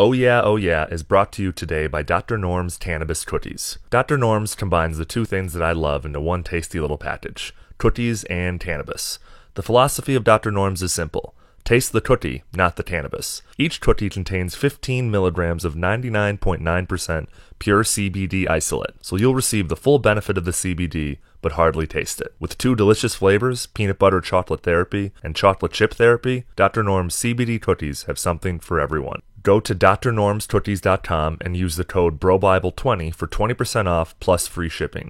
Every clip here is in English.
Oh Yeah is brought to you today by Dr. Norm's Tannabis Tooties. Dr. Norm's combines the two things that I love into one tasty little package, Tooties and Tannabis. The philosophy of Dr. Norm's is simple. Taste the Tootie, not the Tannabis. Each Tootie contains 15 milligrams of 99.9% pure CBD isolate, so you'll receive the full benefit of the CBD, but hardly taste it. With two delicious flavors, peanut butter chocolate therapy and chocolate chip therapy, Dr. Norm's CBD Tooties have something for everyone. Go to drnormstooties.com and use the code BROBIBLE20 for 20% off plus free shipping.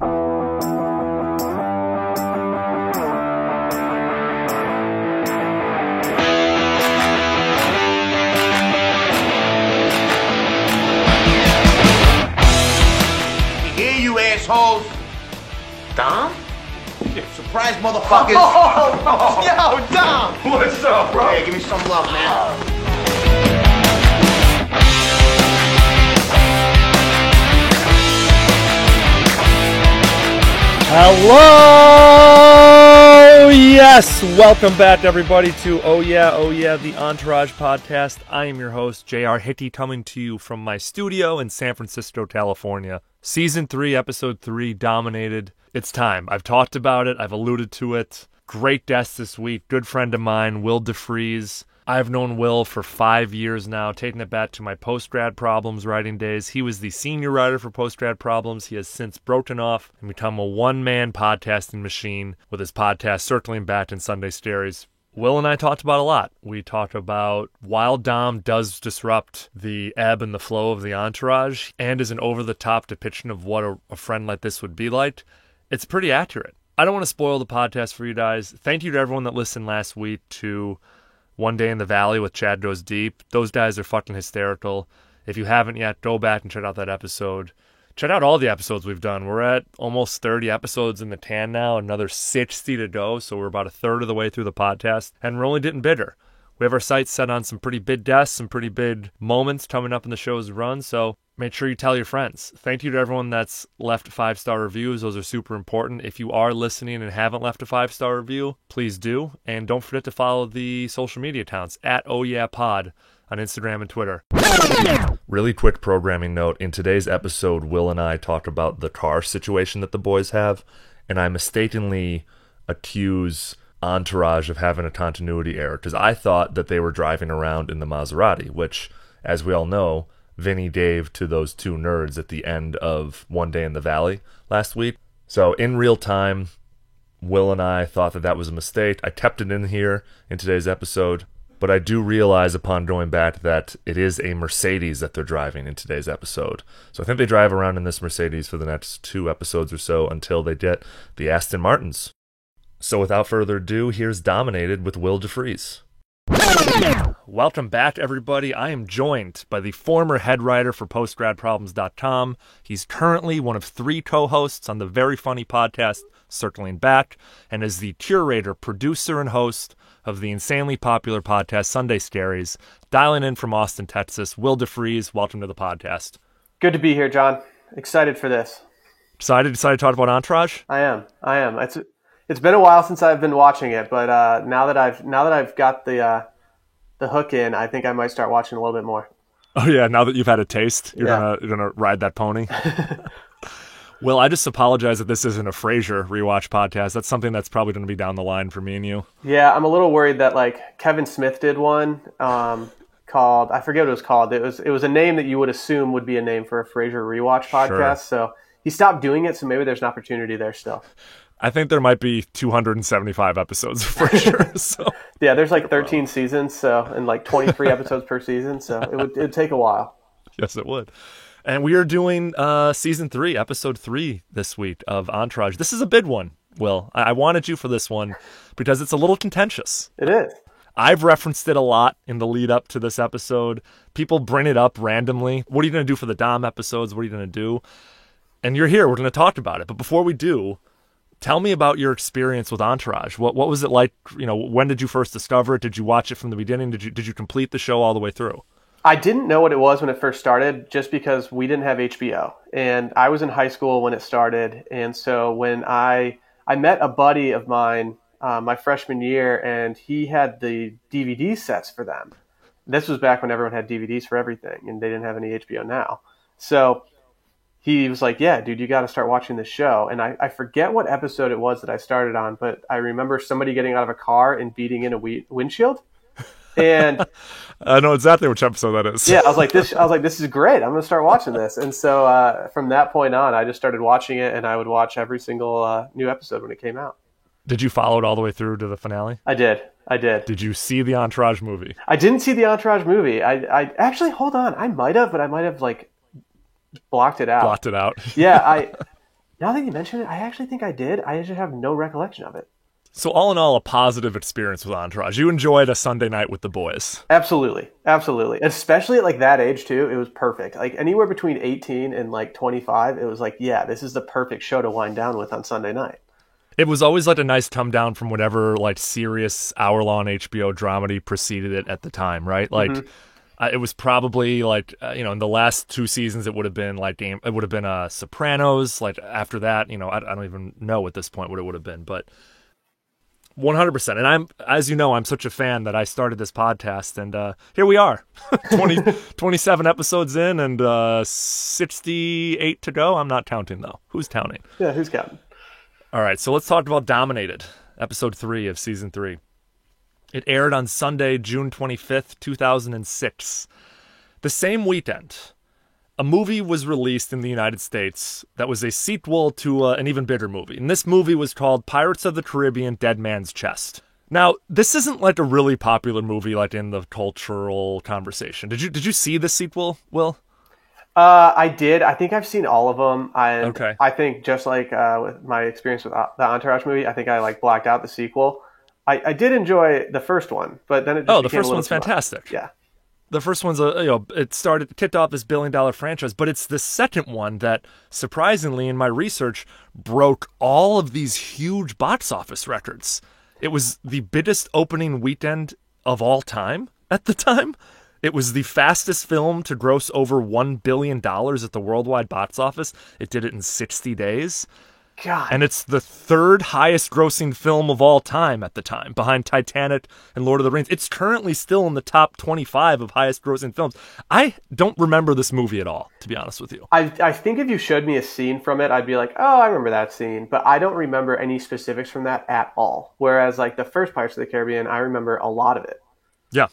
Assholes. Dom? Yeah, surprise, motherfuckers. Oh, yo, Dom. What's up, bro? Hey, give me some love, man. Hello! Yes, welcome back, everybody, to Oh Yeah, the Entourage podcast. I am your host, J.R. Hickey, coming to you from my studio in San Francisco, California. Season 3, Episode 3, Dominated. It's time. I've talked about it. I've alluded to it. Great guest this week. Good friend of mine, Will DeFries. I've known Will for 5 years now, taking it back to my Postgrad Problems writing days. He was the senior writer for Postgrad Problems. He has since broken off and become a one-man podcasting machine with his podcast Circling Back and Sunday Stories. Will and I talked about a lot. We talked about while Dom does disrupt the ebb and the flow of the entourage and is an over-the-top depiction of what a friend like this would be like, it's pretty accurate. I don't want to spoil the podcast for you guys. Thank you to everyone that listened last week to One Day in the Valley with Chad Goes Deep. Those guys are fucking hysterical. If you haven't yet, go back and check out that episode. Check out all the episodes we've done. We're at almost 30 episodes in the can now, another 60 to go, so we're about a third of the way through the podcast, and we're only getting bigger. We have our sights set on some pretty big guests, some pretty big moments coming up in the show's run, so make sure you tell your friends. Thank you to everyone that's left 5-star reviews. Those are super important. If you are listening and haven't left a 5-star review, please do. And don't forget to follow the social media accounts at OhYeahPod on Instagram and Twitter. Really quick programming note. In today's episode, Will and I talk about the car situation that the boys have, and I mistakenly accuse Entourage of having a continuity error, because I thought that they were driving around in the Maserati, which, as we all know, Vinny gave to those two nerds at the end of One Day in the Valley last week. So in real time, Will and I thought that that was a mistake. I kept it in here in today's episode, but I do realize upon going back that it is a Mercedes that they're driving in today's episode. So I think they drive around in this Mercedes for the next 2 episodes or so until they get the Aston Martins. So without further ado, here's Dominated with Will DeFries. Welcome back, everybody. I am joined by the former head writer for PostgradProblems.com. He's currently one of 3 co-hosts on the very funny podcast Circling Back, and is the curator, producer, and host of the insanely popular podcast Sunday Stories. Dialing in from Austin, Texas, Will DeFries. Welcome to the podcast. Good to be here, John. Excited for this. Excited to talk about Entourage? I am. It's been a while since I've been watching it, but now that I've got the hook in, I think I might start watching a little bit more. Oh yeah, now that you've had a taste, you're gonna ride that pony. Well, I just apologize that this isn't a Frasier rewatch podcast. That's something that's probably going to be down the line for me and you. Yeah, I'm a little worried that like Kevin Smith did one called, I forget what it was called. It was a name that you would assume would be a name for a Frasier rewatch podcast. Sure. So he stopped doing it. So maybe there's an opportunity there still. I think there might be 275 episodes for sure. So yeah, there's like 13 seasons, so and like 23 episodes per season. So it'd take a while. Yes, it would. And we are doing Season 3, Episode 3 this week of Entourage. This is a big one, Will. I wanted you for this one because it's a little contentious. It is. I've referenced it a lot in the lead up to this episode. People bring it up randomly. What are you going to do for the Dom episodes? What are you going to do? And you're here. We're going to talk about it. But before we do, tell me about your experience with Entourage. What was it like? You know, when did you first discover it? Did you watch it from the beginning? Did you complete the show all the way through? I didn't know what it was when it first started, just because we didn't have HBO, and I was in high school when it started. And so when I met a buddy of mine my freshman year, and he had the DVD sets for them, this was back when everyone had DVDs for everything, and they didn't have any HBO Now. So he was like, yeah, dude, you got to start watching this show. And I forget what episode it was that I started on, but I remember somebody getting out of a car and beating in a windshield. And I know exactly which episode that is. yeah, I was like, this is great. I'm going to start watching this. And so from that point on, I just started watching it, and I would watch every single new episode when it came out. Did you follow it all the way through to the finale? I did. Did you see the Entourage movie? I didn't see the Entourage movie. I actually, hold on. I might have, but I might have like blocked it out. Blocked it out. Yeah. Now that you mention it, I actually think I did. I just have no recollection of it. So all in all, a positive experience with Entourage. You enjoyed a Sunday night with the boys. Absolutely. Especially at like that age too. It was perfect. Like anywhere between 18 and like 25, it was like, yeah, this is the perfect show to wind down with on Sunday night. It was always like a nice come down from whatever like serious hour-long HBO dramedy preceded it at the time, right? Like it was probably like in the last 2 seasons it would have been like Sopranos. Like after that, I don't even know at this point what it would have been, but 100%. And as you know, I'm such a fan that I started this podcast, and here we are, 27 episodes in, and 68 to go. I'm not counting though. Who's counting? Yeah, who's counting? All right, so let's talk about Dominated, episode 3 of season 3. It aired on Sunday, June 25th, 2006. The same weekend, a movie was released in the United States that was a sequel to an even bigger movie. And this movie was called Pirates of the Caribbean: Dead Man's Chest. Now, this isn't like a really popular movie like in the cultural conversation. Did you see the sequel, Will? I did. I think I've seen all of them. Okay. I think just like with my experience with the Entourage movie, I think I like blacked out the sequel. I did enjoy the first one, but then it just the first one's fantastic. Yeah. The first one's kicked off this billion-dollar franchise, but it's the second one that, surprisingly, in my research, broke all of these huge box office records. It was the biggest opening weekend of all time at the time. It was the fastest film to gross over $1 billion at the worldwide box office. It did it in 60 days. God. And it's the third highest grossing film of all time at the time, behind Titanic and Lord of the Rings. It's currently still in the top 25 of highest grossing films. I don't remember this movie at all, to be honest with you. I think if you showed me a scene from it, I'd be like, oh, I remember that scene. But I don't remember any specifics from that at all. Whereas like the first Pirates of the Caribbean, I remember a lot of it. Yeah.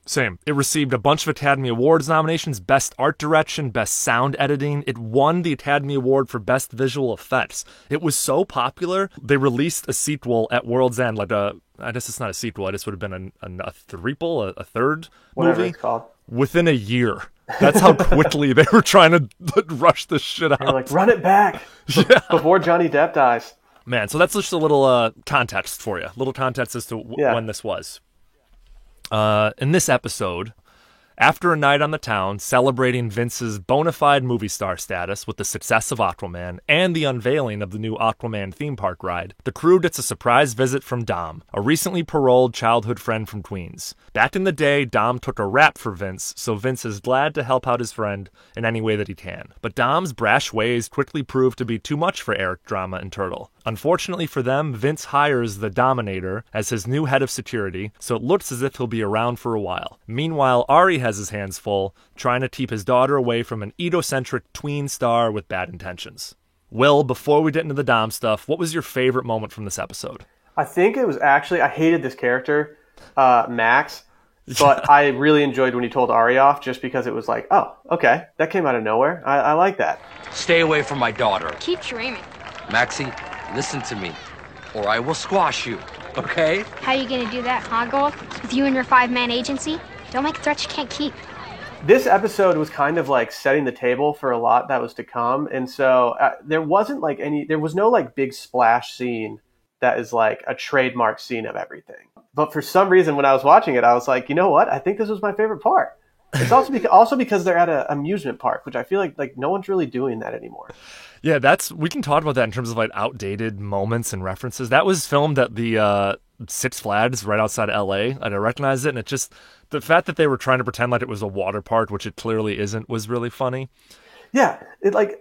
Same. It received a bunch of Academy Awards nominations, Best Art Direction, Best Sound Editing. It won the Academy Award for Best Visual Effects. It was so popular, they released a sequel at World's End, I guess it's not a sequel, this would have been a threequel, a third Whatever movie. It's called. Within a year. That's how quickly they were trying to rush this shit out. You're like, run it back before Johnny Depp dies. Man, so that's just a little context for you. A little context as to when this was. In this episode, after a night on the town celebrating Vince's bona fide movie star status with the success of Aquaman and the unveiling of the new Aquaman theme park ride, the crew gets a surprise visit from Dom, a recently paroled childhood friend from Queens. Back in the day, Dom took a rap for Vince, so Vince is glad to help out his friend in any way that he can. But Dom's brash ways quickly prove to be too much for Eric, Drama, and Turtle. Unfortunately for them, Vince hires the Dominator as his new head of security, so it looks as if he'll be around for a while. Meanwhile, Ari has his hands full, trying to keep his daughter away from an egocentric tween star with bad intentions. Will, before we get into the Dom stuff, what was your favorite moment from this episode? I think it was actually, I hated this character, Max, but I really enjoyed when he told Ari off just because it was like, oh, okay, that came out of nowhere. I like that. Stay away from my daughter. Keep dreaming. Maxie, listen to me, or I will squash you, okay? How you gonna do that, huh, Gold? With you and your 5-man agency? Don't make threats you can't keep. This episode was kind of like setting the table for a lot that was to come. And so there was no like big splash scene that is like a trademark scene of everything. But for some reason, when I was watching it, I was like, you know what? I think this was my favorite part. It's also because they're at an amusement park, which I feel like no one's really doing that anymore. Yeah, we can talk about that in terms of like outdated moments and references. That was filmed at the Six Flags right outside LA, and I recognized it, and it just, the fact that they were trying to pretend like it was a water park, which it clearly isn't, was really funny. Yeah,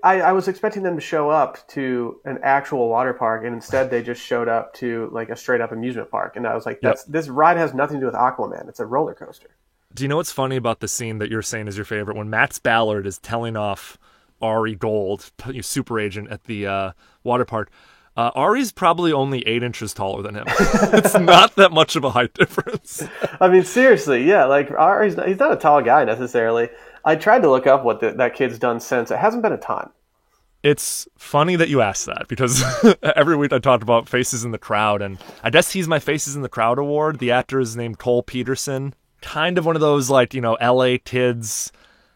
I was expecting them to show up to an actual water park, and instead they just showed up to like a straight up amusement park, and I was like, this ride has nothing to do with Aquaman. It's a roller coaster. Do you know what's funny about the scene that you're saying is your favorite? When Max Ballard is telling off Ari Gold, super agent at the water park, Ari's probably only 8 inches taller than him. It's not that much of a height difference. I mean, seriously, yeah. Like he's not a tall guy necessarily. I tried to look up what that kid's done since. It hasn't been a ton. It's funny that you asked that because every week I talked about Faces in the Crowd, and I guess he's my Faces in the Crowd award. The actor is named Cole Peterson. Kind of one of those, like, LA kids.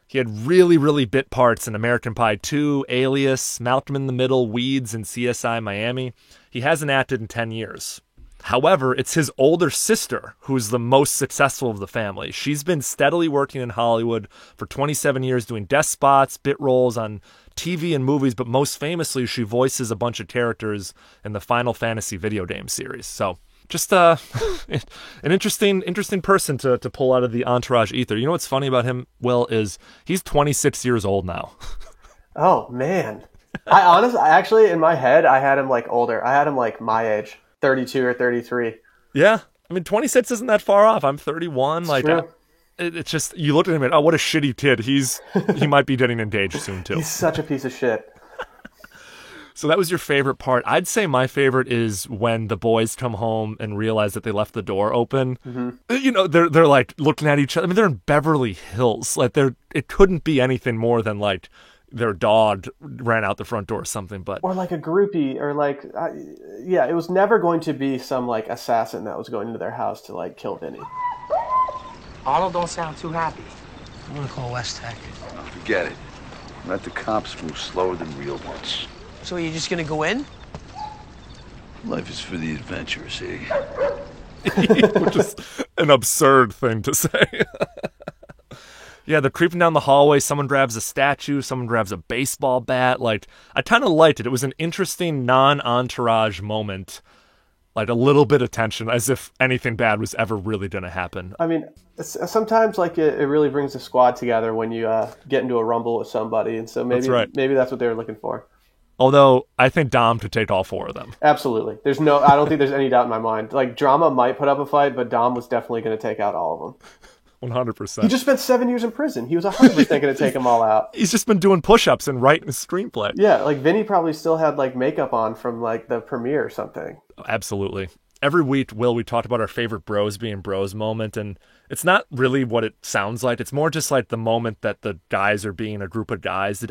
He had really, really bit parts in American Pie 2, Alias, Malcolm in the Middle, Weeds, and CSI Miami. He hasn't acted in 10 years. However, it's his older sister who's the most successful of the family. She's been steadily working in Hollywood for 27 years, doing desk spots, bit roles on TV and movies, but most famously, she voices a bunch of characters in the Final Fantasy video game series. So, just an interesting person to pull out of the Entourage ether. You know what's funny about him, Will, is he's 26 years old now. Oh, man. Actually, in my head, I had him, like, older. I had him, like, my age, 32 or 33. Yeah. I mean, 26 isn't that far off. I'm 31. It's true. It's just, you look at him and, oh, what a shitty kid. He might be getting engaged soon, too. He's such a piece of shit. So that was your favorite part. I'd say my favorite is when the boys come home and realize that they left the door open. Mm-hmm. They're like looking at each other. I mean, they're in Beverly Hills. Like it couldn't be anything more than like their dog ran out the front door or something. Or like a groupie, or like, it was never going to be some like assassin that was going into their house to like kill Vinny. Arnold don't sound too happy. I'm gonna call West Tech. Oh, forget it. Let the cops move slower than real ones. So you're just gonna go in? Life is for the adventurous, eh? Which is an absurd thing to say. Yeah, they're creeping down the hallway. Someone grabs a statue. Someone grabs a baseball bat. Like, I kind of liked it. It was an interesting non-Entourage moment. Like, a little bit of tension, as if anything bad was ever really going to happen. I mean, sometimes like it really brings the squad together when you get into a rumble with somebody. And so maybe that's what they were looking for. Although, I think Dom could take all 4 of them. Absolutely. I don't think there's any doubt in my mind. Like, Drama might put up a fight, but Dom was definitely going to take out all of them. 100%. He just spent 7 years in prison. He was 100% going to take them all out. He's just been doing push-ups and writing a screenplay. Yeah, like Vinny probably still had like makeup on from like the premiere or something. Absolutely. Every week, Will, we talked about our favorite bros being bros moment, and it's not really what it sounds like. It's more just like the moment that the guys are being a group of guys.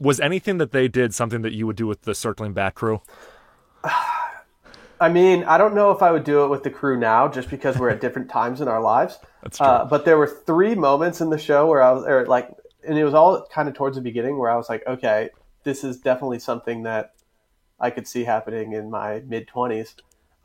Was anything that they did something that you would do with the Circling Back crew? I mean, I don't know if I would do it with the crew now, just because we're at different times in our lives. That's true. But there were 3 moments in the show where and it was all kind of towards the beginning where I was like, okay, this is definitely something that I could see happening in my mid-20s.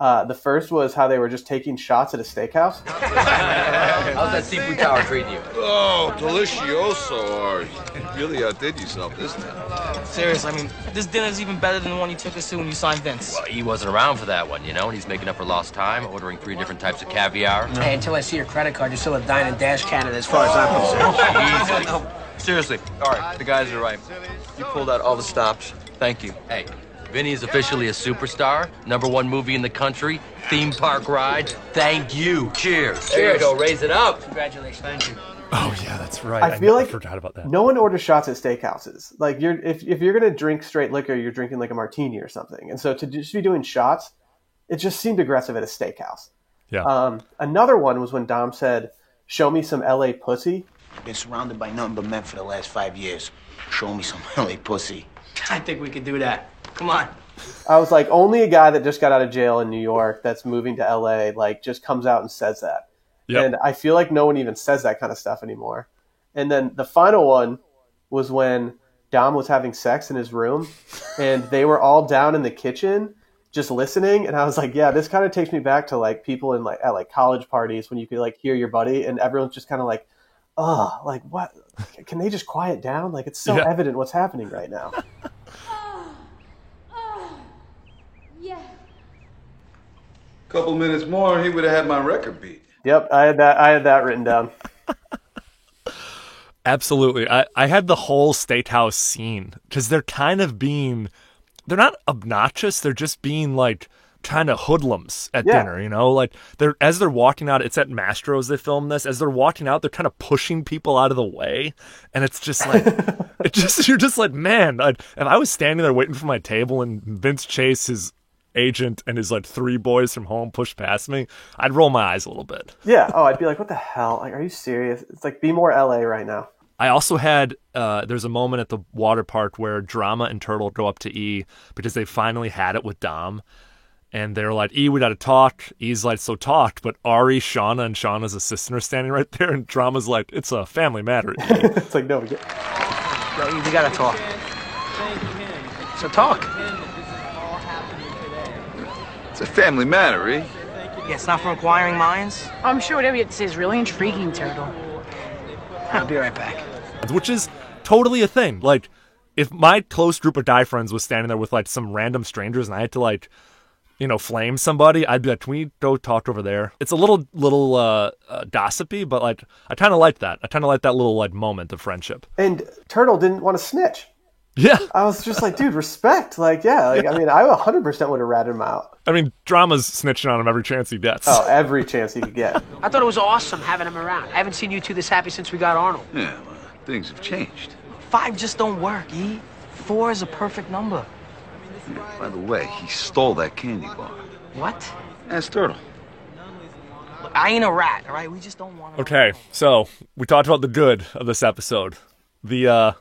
The first was how they were just taking shots at a steakhouse. How's that seafood tower treating you? Oh, delicioso, Ari. You really outdid yourself this time. Seriously, I mean, this dinner's even better than the one you took us to when you signed Vince. Well, he wasn't around for that one, and he's making up for lost time, ordering 3 different types of caviar. Hey, until I see your credit card, you're still a Dine and Dash candidate as far as I'm concerned. Easy. Seriously, all right, the guys are right. You pulled out all the stops. Thank you. Hey, Vinny is officially a superstar. #1 movie in the country. Theme park ride. Thank you. Cheers. There you go. Raise it up. Congratulations. Thank you. Oh, yeah, that's right. I feel like forgot about that. No one orders shots at steakhouses. Like, if you're going to drink straight liquor, you're drinking like a martini or something. And so to just be doing shots, it just seemed aggressive at a steakhouse. Yeah. Another one was when Dom said, "Show me some LA pussy." Been surrounded by nothing but men for the last 5 years. Show me some LA pussy. I think we could do that. Come on. I was like, only a guy that just got out of jail in New York that's moving to LA, like, just comes out and says that. Yep. And I feel like no one even says that kind of stuff anymore. And then the final one was when Dom was having sex in his room and they were all down in the kitchen just listening. And I was like, yeah, this kind of takes me back to like people in like at like college parties when you could like hear your buddy and everyone's just kind of like, oh, like what? Can they just quiet down? Like, it's so evident what's happening right now. Yeah. Couple minutes more, he would have had my record beat. Yep, I had that written down. Absolutely. I had the whole steakhouse scene because they're kind of they're not obnoxious. They're just being like kind of hoodlums at dinner, you know, like as they're walking out, it's at Mastro's they film this, as they're walking out, they're kind of pushing people out of the way, and it's just like you're just like, man, if I was standing there waiting for my table and Vince Chase, his agent, and his like 3 boys from home pushed past me, I'd roll my eyes a little bit. Yeah. Oh, I'd be like, what the hell? Like, are you serious? It's like, be more LA right now. I also had, there's a moment at the water park where Drama and Turtle go up to E because they finally had it with Dom. And they're like, E, we got to talk. E's like, so talk. But Ari, Shauna, and Shauna's assistant are standing right there. And Drama's like, it's a family matter. It's like, no, we got to talk. So talk. It's a family matter, eh? Yeah, it's not for inquiring minds. I'm sure whatever you say is really intriguing, Turtle. I'll be right back. Which is totally a thing. Like, if my close group of guy friends was standing there with, like, some random strangers and I had to, like, you know, flame somebody, I'd be like, can we go talk over there? It's a little gossipy, but, like, I kind of like that. I kind of like that little, like, moment of friendship. And Turtle didn't want to snitch. Yeah. I was just like, dude, respect. Like, yeah. Like, I mean, I 100% would have ratted him out. I mean, Drama's snitching on him every chance he gets. Oh, every chance he could get. I thought it was awesome having him around. I haven't seen you two this happy since we got Arnold. Yeah, well, things have changed. 5 just don't work, E. 4 is a perfect number. Yeah, by the way, he stole that candy bar. What? Ask Turtle. Look, I ain't a rat, all right? We just don't want to... Okay, so we talked about the good of this episode. The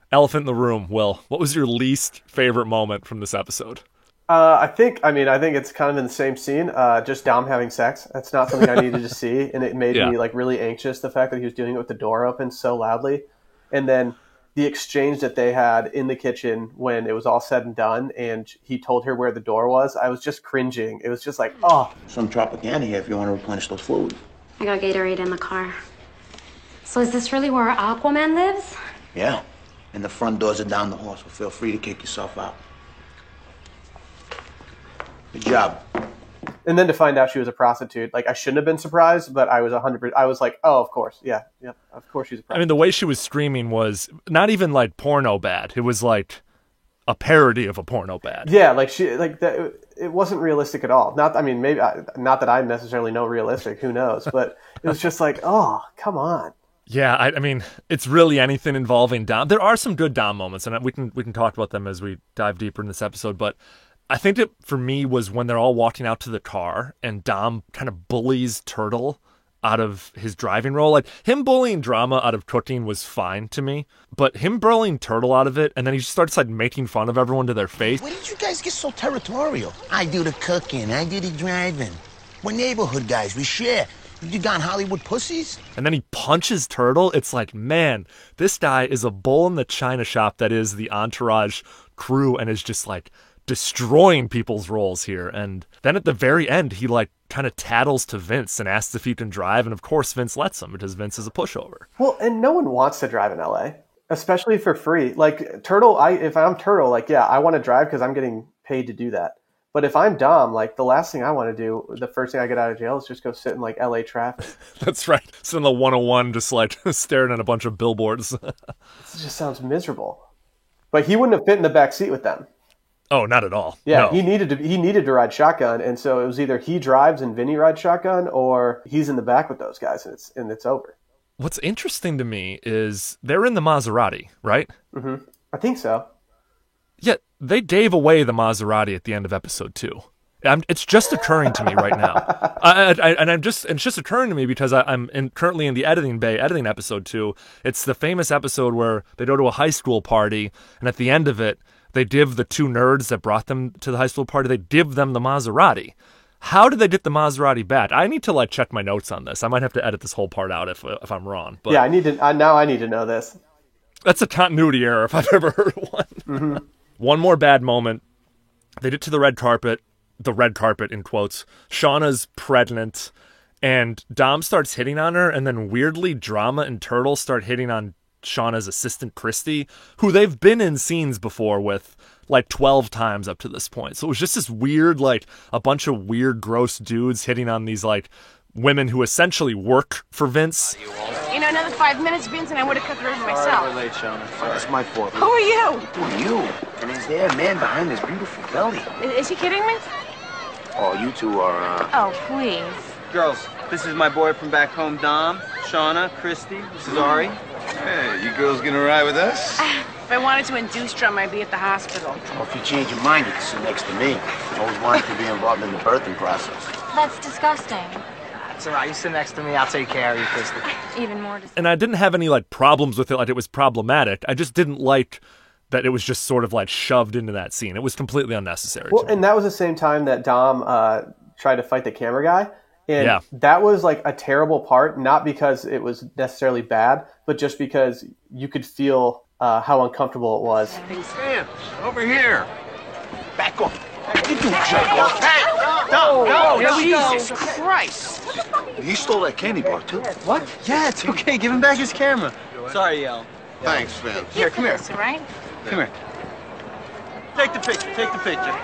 elephant in the room, Will. What was your least favorite moment from this episode? I think it's kind of in the same scene, just Dom having sex. That's not something I needed to see, and it made me like really anxious, the fact that he was doing it with the door open so loudly. And then the exchange that they had in the kitchen when it was all said and done, and he told her where the door was, I was just cringing. It was just like, oh. Some Tropicana here if you want to replenish those fluids. I got Gatorade in the car. So is this really where Aquaman lives? Yeah. And the front doors are down the hall, so feel free to kick yourself out. Good job. And then to find out she was a prostitute, like, I shouldn't have been surprised, but I was 100%. I was like, oh, of course, yeah, of course she's a prostitute. I mean, the way she was screaming was not even like porno bad. It was like a parody of a porno bad. Yeah, like it wasn't realistic at all. Not that I necessarily know realistic. Who knows? But it was just like, oh, come on. Yeah, I mean, it's really anything involving Dom. There are some good Dom moments, and we can talk about them as we dive deeper in this episode, but I think that for me was when they're all walking out to the car and Dom kind of bullies Turtle out of his driving role. Like, him bullying Drama out of cooking was fine to me, but him bullying Turtle out of it, and then he just starts like making fun of everyone to their face. Where did you guys get so territorial? I do the cooking, I do the driving. We're neighborhood guys, we share. You got Hollywood pussies? And then he punches Turtle. It's like, man, this guy is a bull in the china shop that is the Entourage crew and is just like destroying people's roles here. And then at the very end, he like kind of tattles to Vince and asks if he can drive. And of course, Vince lets him because Vince is a pushover. Well, and no one wants to drive in LA, especially for free. Like, Turtle, if I'm Turtle, like, yeah, I want to drive because I'm getting paid to do that. But if I'm Dom, like, the last thing I want to do, the first thing I get out of jail is just go sit in, like, LA traffic. That's right. Sit in the 101 just, like, staring at a bunch of billboards. It just sounds miserable. But he wouldn't have fit in the back seat with them. Oh, not at all. Yeah, no. he needed to ride shotgun, and so it was either he drives and Vinny rides shotgun, or he's in the back with those guys, and it's over. What's interesting to me is they're in the Maserati, right? Mm-hmm. I think so. Yeah, they gave away the Maserati at the end of episode 2. It's just occurring to me right now. It's just occurring to me because I'm currently in the editing bay editing episode 2. It's the famous episode where they go to a high school party, and at the end of it, they give the 2 nerds that brought them to the high school party, they give them the Maserati. How did they get the Maserati back? I need to like check my notes on this. I might have to edit this whole part out if I'm wrong. But yeah, I need to know this. That's a continuity error if I've ever heard one. Mm-hmm. One more bad moment. They get to the red carpet in quotes. Shauna's pregnant, and Dom starts hitting on her, and then weirdly Drama and Turtle start hitting on Shauna's assistant Christy, who they've been in scenes before with like 12 times up to this point. So it was just this weird, like a bunch of weird, gross dudes hitting on these like women who essentially work for Vince. You know, another 5 minutes, Vince, and I would have cut the river myself. We're late, Shauna. That's my fault. Who are you? Who are you? And is there a man behind this beautiful belly? Is he kidding me? Oh, you two are, Oh, please. Girls, this is my boy from back home, Dom, Shauna, Christy. This is Ari. Hey, you girls gonna ride with us? If I wanted to induce drum, I'd be at the hospital. well, if you change your mind, you can sit next to me. I always wanted to be involved in the birthing process. That's disgusting. It's all right. You sit next to me. I'll take care of you, Christy. Even more disgusting. And I didn't have any like problems with it, like it was problematic. I just didn't like that it was just sort of like shoved into that scene. It was completely unnecessary. Well, to me. and that was the same time that Dom tried to fight the camera guy. And Yeah. that was like a terrible part, not because it was necessarily bad, but just because you could feel how uncomfortable it was. Sam, over here. Back off. You do jerk off. No, here we go. Jesus Christ. He stole that candy bar, too. What? Yeah, it's okay. Give him back his camera. Sorry, Yel. Thanks, Vince. Here, come here. That's all right. Come here. Take the picture. Take the picture.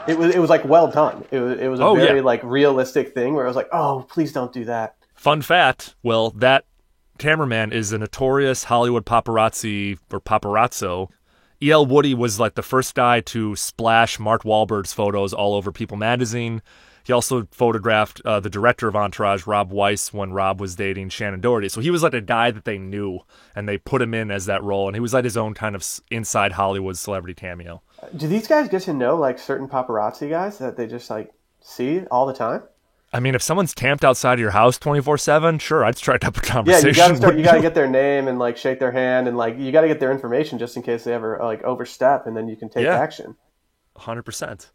It was like well done. It was a Oh, very yeah. like realistic thing where I was like, oh, please don't do that. Fun fact, well, that cameraman is a notorious Hollywood paparazzi or paparazzo. E.L. Woody was like the first guy to splash Mark Wahlberg's photos all over People magazine. He also photographed the director of Entourage, Rob Weiss, when Rob was dating Shannon Doherty. So he was like a guy that they knew, and they put him in as that role. And he was like his own kind of inside Hollywood celebrity cameo. Do these guys get to know like certain paparazzi guys that they just like see all the time? I mean, if someone's camped outside of your house 24/7, sure, I'd strike up a Yeah, conversation. you gotta get their name and like shake their hand and like you gotta get their information just in case they ever like overstep, and then you can take Yeah. action. 100%.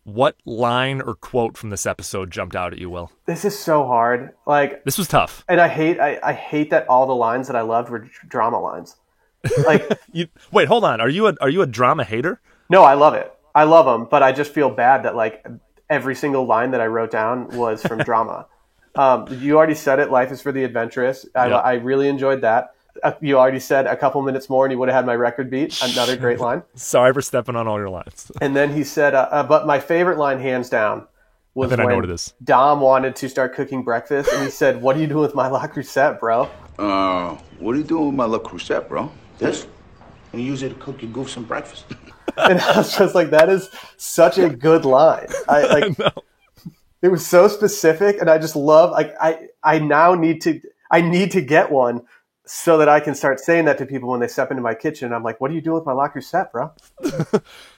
What line or quote from this episode jumped out at you, Will? This is so hard. Like This was tough. and I hate that all the lines that I loved were drama lines. Like Wait, hold on. Are you a drama hater? no, I love it. I love them, but I just feel bad that like every single line that I wrote down was from drama. You already said it. Life is for the adventurous. I really enjoyed that. You already said a couple minutes more and you would have had my record beat. Another great line. Sorry for stepping on all your lines. And then he said, but my favorite line, hands down, was then I know when what it is. Dom wanted to start cooking breakfast, and he said, "What are you doing with my La Crusette, bro?" What are you doing with my La Crusette, bro? This? And you use it to cook your goof some breakfast. And I was just like, that is such a good line. I know. It was so specific, and I just love. Like, I now need to get one so that I can start saying that to people when they step into my kitchen. I'm like, "What are you doing with my La Crusette, bro?"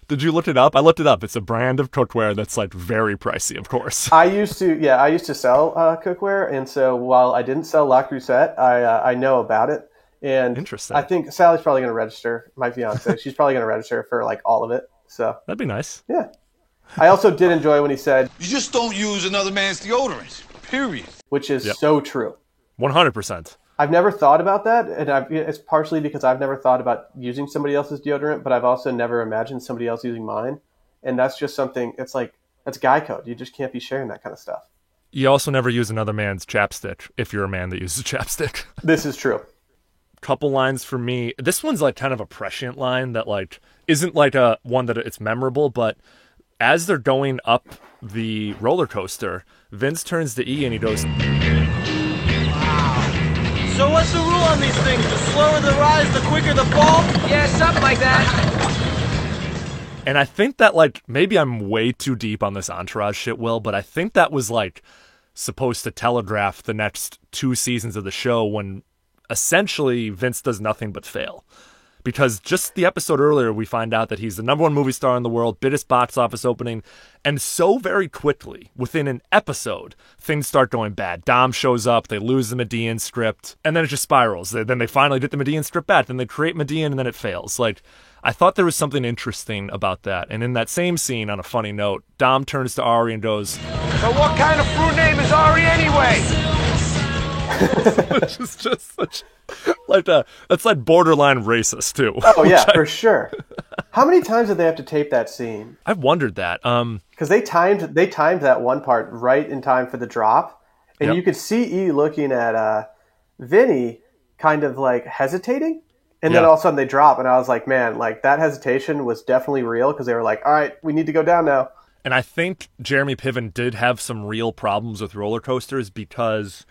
Did you look it up? I looked it up. It's a brand of cookware that's like very pricey, of course. I used to sell cookware, and so while I didn't sell La Crusette, I know about it. And Interesting. I think Sally's probably going to register. My fiance, she's probably going to register for like all of it. So That'd be nice. yeah. I also did enjoy when he said, You just don't use another man's deodorant. Period. which is so true. 100%. I've never thought about that, and it's partially because I've never thought about using somebody else's deodorant, but I've also never imagined somebody else using mine. And that's just something. It's like that's guy code. You just can't be sharing that kind of stuff. You also never use another man's chapstick if you're a man that uses chapstick. This is true. Couple lines for me. This one's like kind of a prescient line that like isn't like a one that it's memorable, but as they're going up the roller coaster, Vince turns to E and he goes, So what's the rule on these things? The slower the rise, the quicker the fall? Yeah, something like that. and I think that like maybe I'm way too deep on this Entourage shit, Will, but I think that was like supposed to telegraph the next 2 seasons of the show when essentially Vince does nothing but fail. Because just the episode earlier, we find out that he's the #1 movie star in the world, biggest box office opening, and so very quickly, within an episode, things start going bad. Dom shows up, they lose the Median script, and then it just spirals. Then they finally get the Median script back, then they create Median, and then it fails. Like, I thought there was something interesting about that. And in that same scene, on a funny note, Dom turns to Ari and goes, So what kind of fruit name is Ari anyway? which is just such like that's like borderline racist too. Oh yeah, for sure. How many times did they have to tape that scene? I've wondered that. Because they timed that one part right in time for the drop, and Yep. you could see E looking at Vinny, kind of like hesitating, and then Yeah. all of a sudden they drop, and I was like, man, like that hesitation was definitely real because they were like, all right, we need to go down now. And I think Jeremy Piven did have some real problems with roller coasters because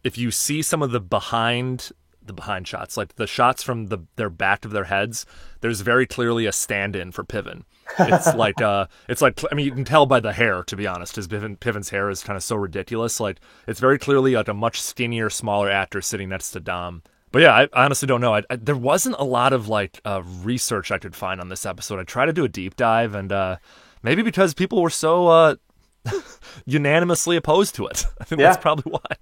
if you see some of the behind the behind shots. Like the shots from their back of their heads, there's very clearly a stand-in for Piven. It's like I mean, you can tell by the hair, to be honest, because Piven's hair is kind of so ridiculous. Like it's very clearly like a much skinnier, smaller actor sitting next to Dom. But yeah, I honestly don't know. There wasn't a lot of like research I could find on this episode. I tried to do a deep dive, and maybe because people were so unanimously opposed to it. I think that's probably why.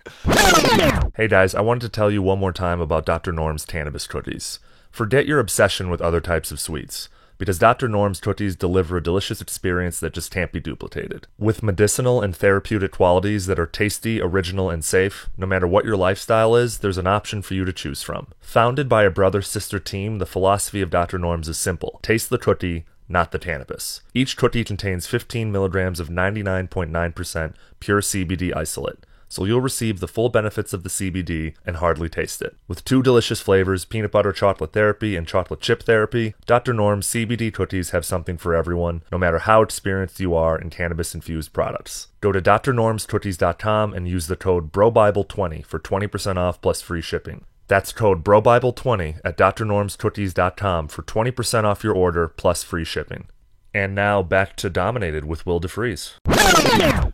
Hey guys, I wanted to tell you one more time about Dr. Norm's Cannabis Cookies. Forget your obsession with other types of sweets, because Dr. Norm's cookies deliver a delicious experience that just can't be duplicated. With medicinal and therapeutic qualities that are tasty, original, and safe, no matter what your lifestyle is, there's an option for you to choose from. Founded by a brother-sister team, the philosophy of Dr. Norm's is simple. Taste the cookie, not the cannabis. Each cookie contains 15 milligrams of 99.9% pure CBD isolate, so you'll receive the full benefits of the CBD and hardly taste it. With 2 delicious flavors, peanut butter chocolate therapy and chocolate chip therapy, Dr. Norm's CBD cookies have something for everyone, no matter how experienced you are in cannabis-infused products. Go to drnormscookies.com and use the code BROBIBLE20 for 20% off plus free shipping. That's code BROBIBLE20 at drnormscookies.com for 20% off your order plus free shipping. And now back to Dominated with Will DeFries.